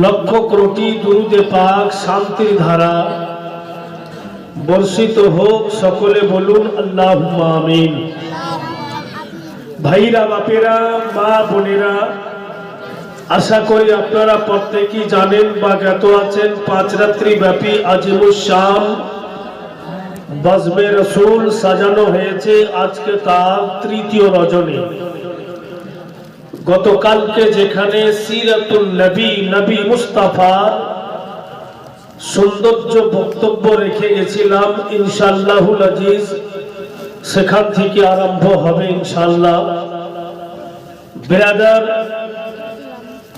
লক্ষ কোটি দুরুদে পাক শান্তির ধারা বর্ষিত হোক, সকলে বলুন আল্লাহুম্মা আমিন। ভাইরা, বাপেরা, মা বোনেরা, আশা করি আপনারা প্রত্যেকেই জানেন বা জ্ঞাত আছেন 5 রাত্রি ব্যাপী আজিমুস শান বজমে রসুল সাজানো হয়েছে। আজকে তার তৃতীয় রজনী। গতকালকে যেখানে সিরাতুল নবী, নবী মুস্তাফা সৌন্দর্য বক্তব্য রেখে গেছিলাম, ইনশাআল্লাহুল আজিজ সেখান থেকে আরম্ভ হবে ইনশাআল্লাহ। ব্রাদার,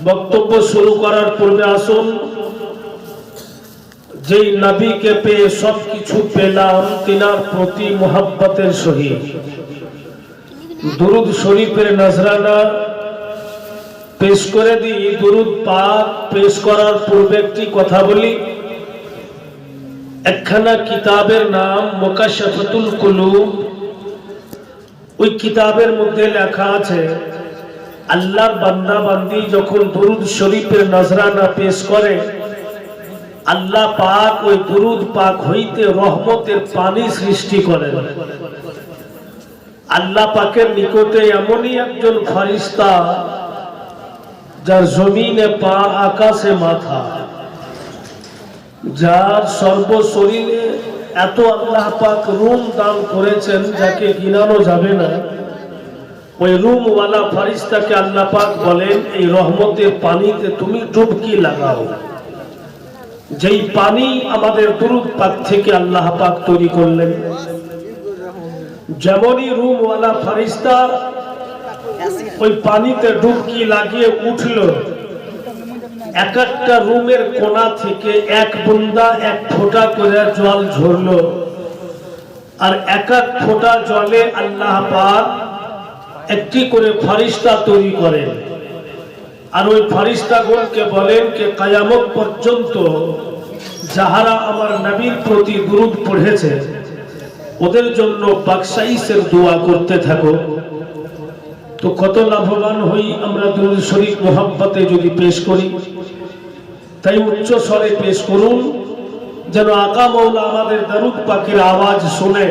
বক্তব্য শুরু করার পূর্বে আসুন, যেই নবীকে পেয়ে সবকিছু পেলাম, তিনার প্রতি মোহাব্বতের সহিত দুরুদ শরীফের নজরানা পেশ করে দিই। দুরুদ পাক পেশ করার পূর্বে একটি কথা বলি। একখানা কিতাবের নাম মুকাশফাতুল কুলুব। ওই কিতাবের মধ্যে লেখা আছে, আল্লাহর বান্দা বান্দি যখন দুরুদ শরীফের নজরানা পেশ করে, আল্লাহ পাক ওই দুরুদ পাক হইতে রহমতের পানি সৃষ্টি করেন। আল্লাহ পাকের নিকটে এমনই একজন ফেরেশতা, যার জমিনে পা আকাশে মাথা, যার সর্ব শরীরে এত আল্লাহ পাক রূম দান করেছেন যাকে গিনানো যাবে না। ওই রুমওয়ালা ফেরেশতাকে আল্লাহ পাক বলেন, এই রহমতের পানিতে তুমি ডুবকি লাগাও। যেই পানি আমাদের দুরুদ পাক থেকে আল্লাহ পাক তৈরি করলেন, যেমনই রুমওয়ালা ফেরেশতা ওই পানিতে ডুবকি লাগিয়ে উঠল, এক একটা রুমের কোণা থেকে এক বুন্দা, এক ফোঁটা করে জল ঝরলো। আর এক এক ফোঁটা জলে আল্লাহ পাক একটি করে ফেরেশতা তৈরি করেন। আর ওই ফেরেশতাগণকে বলেন যে কিয়ামত পর্যন্ত যাহারা আমার নবীর প্রতি দুরূদ পড়েছে ওদের জন্য বখশাইশের দোয়া করতে থাকো। তো কত লাভবান হই আমরা দুরূদ শরীফ মোহাব্বতে যদি পেশ করি। তাই উচ্চ স্বরে পেশ করুন, যেন আকা মওলা আমাদের দরুদ পাকের আওয়াজ শুনে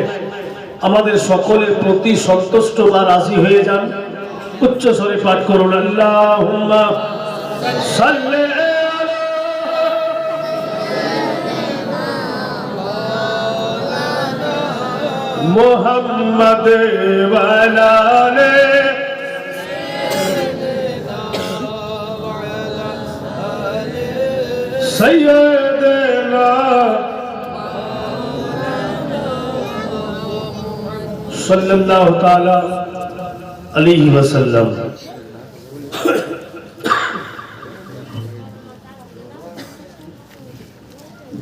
আমাদের সকলের প্রতি সন্তুষ্ট বা রাজি হয়ে যান। উচ্চ স্বরে পাঠ করুন, আল্লাহুম্মা সাল্লি মুহাম্মাদ ওয়া আলা सैयदना सल्लल्लाहु ताला अलैहि वसल्लम।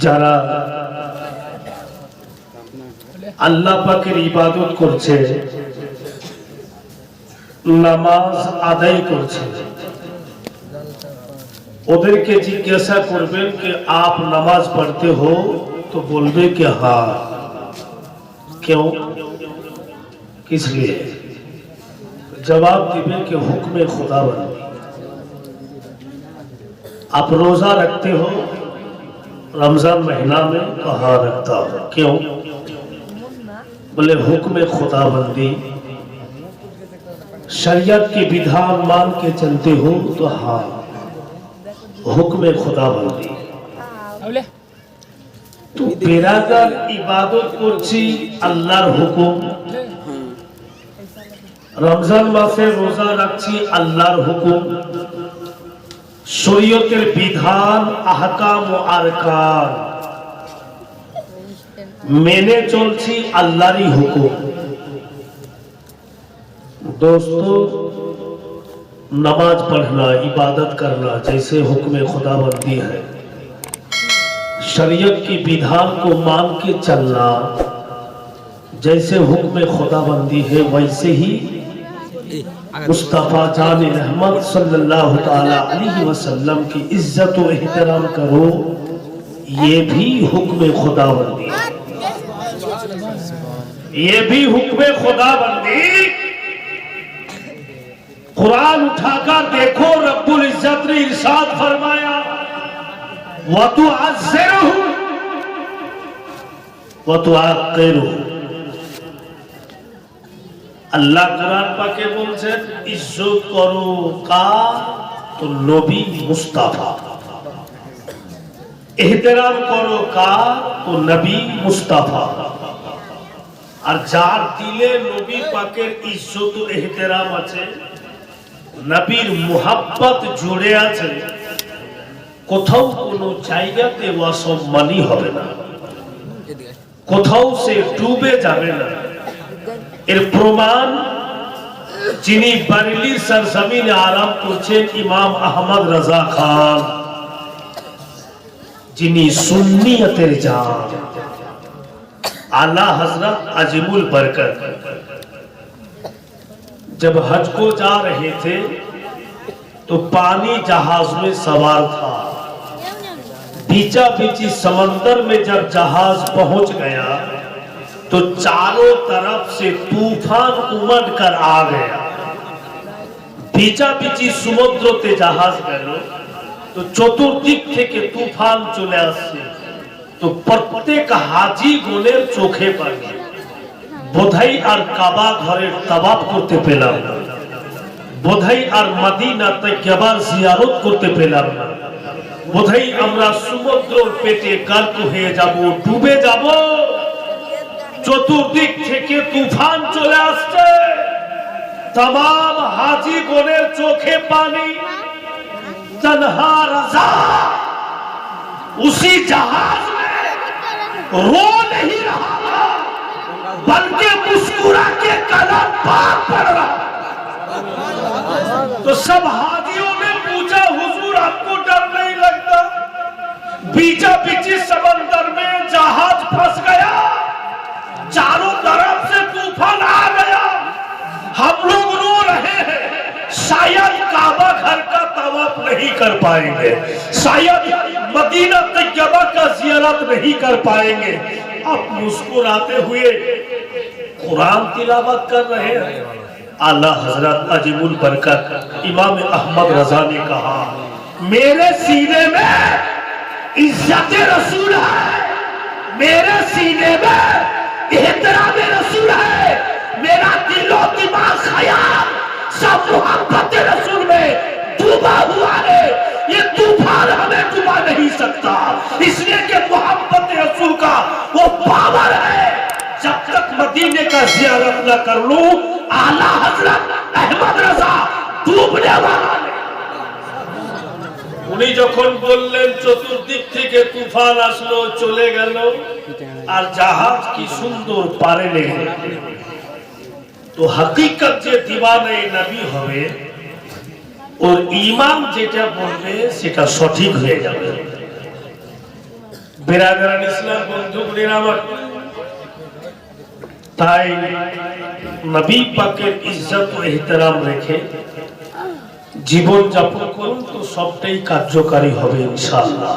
যারা আল্লাহ পাকের ইবাদত করছে, নামাজ আদায় করছে, ওদেরকে জিজ্ঞাসা করবেন कि आप नमाज पढ़ते हो? तो बोलबे कि हाँ। क्यों, किस लिए? जवाब दिबे कि हुक्म खुदाबंदी। आप रोजा रखते हो रमजान महीना में? तो हाँ रखता हूं। क्यों? बोले हुक्म खुदाबंदी। शरीयत के विधान मान के चलते हो? तो हाँ हुक्म खुदाबंदी। तो बेरादार इबादत করছি আল্লাহর হুকুম, রমজান মাসে রোজা রাখছি আল্লাহর হুকুম, শরীয়তের বিধান আহকাম ও আরকান মেনে চলছি আল্লাহরই হুকুম। दोस्तों, नमाज पढ़ना, इबादत करना जैसे हुक्म खुदाबंदी है, शरीयत की विधान को मान के चलना जैसे हुक्म खुदाबंदी है, वैसे ही मुस्तफा जान रहमत सल्लल्लाहु ताला अलैहि वसल्लम की इज्जत व एहतराम करो, ये भी हुक्म खुदाबंदी, ये भी हुक्म खुदाबंदी। कुरान उठाकर देखो, रब्बुल इज्जत ने इरशाद फरमाया, वा तुअज़्ज़िरुहु वा तुअक़्क़िरुहु। আল্লাহ কোরআন পাকে বলছেন ইজ্জত করো কার? তো নবী মুস্তাফা। ইহতিরাম করো কার? তো নবী মুস্তাফা। আর যার দিলে নবী পাকের ইজ্জত ও ইহতিরাম আছে, নবীর মুহাব্বত জুড়ে আছে, কোথাও কোনো জায়গাতে অসম্মানী হবে না, কোথাও সে ডুবে যাবে না। এর প্রমাণ যিনি বারেলি সরজমিনে আরাম করছেন ইমাম আহমদ রাজা খান, যিনি সুন্নিয়তের জান, आला हजरत अजीमुल बरकत जब हज को जा रहे थे तो पानी जहाज में सवार था। बीचा बीची समंदर में जब जहाज पहुंच गया तो चारों तरफ से तूफान उमड़ कर आ गया। बीचा बीची समुद्रते जहाज गल तो चतुर्दिक থেকে तूफान चले আসছে। तो प्रत्येक हाजी गोलेर चोखे पड़े बोधाई और काबा घरे तवाफ करते पेलाम ना, बोधाई और मदीना तय्यबार जियारत करते पेलाम ना, बोधाई আমরা সমুদ্রের পেটে গার্ক হয়ে যাব, ডুবে যাব। চতুর্দিক থেকে তুফান চলে আসছে, तमाम हाजी गोलेर चोखे पानी। तन्हा रजा उसी जहाज रो नहीं रहा बल्कि मुस्कुरा के कलम पार पड़ रहा। तो सब हाजियों ने पूछा हुजूर आपको डर नहीं लगता? बीचा बीची समंदर में जहाज फंस गया, चारों तरफ से तूफान आ गया, हम लोग रो रहे हैं, शायद काबा घर का तवाफ नहीं कर पाएंगे, शायद मदीना तय्यबा का जियारत नहीं कर पाएंगे। अब मुस्कुराते हुए कुरान तिलावत कर रहे हैं। आला हजरत अजीमुल बरकत इमाम अहमद रजा ने कहा, मेरे सीने में इज्जत रसूल है, मेरे सीने में एहतराम रसूल है, मेरा दिलो दिमाग ख्याल सब मोहब्बत रसूल में डूबा हुआ है। ये तूफान हमें डुबा नहीं सकता, इसलिए कि मोहब्बत रसूल का वो पावर है। जब तक मदीने का जियारत न कर लूं, आला हजरत अहमद रजा डूबने वाला है। উনি যখন বললেন চতুর্দিক থেকে তুফান আসলো, চলে গেল, আর জাহাজ কি সুন্দর পারে লেগে, তো হकीकत যে দিওয়ানে নবী হবে और ইমাম যেটা বলবে সেটা সঠিক হয়ে যাবে। বিরাদরান ইসলাম বন্ধুগণ আমার, তাই নবী পাকের ইজ্জত ও ইহতিরাম রেখে জীবন যাপন করুন, তো সবটাই কার্যকারী হবে ইনশাআল্লাহ।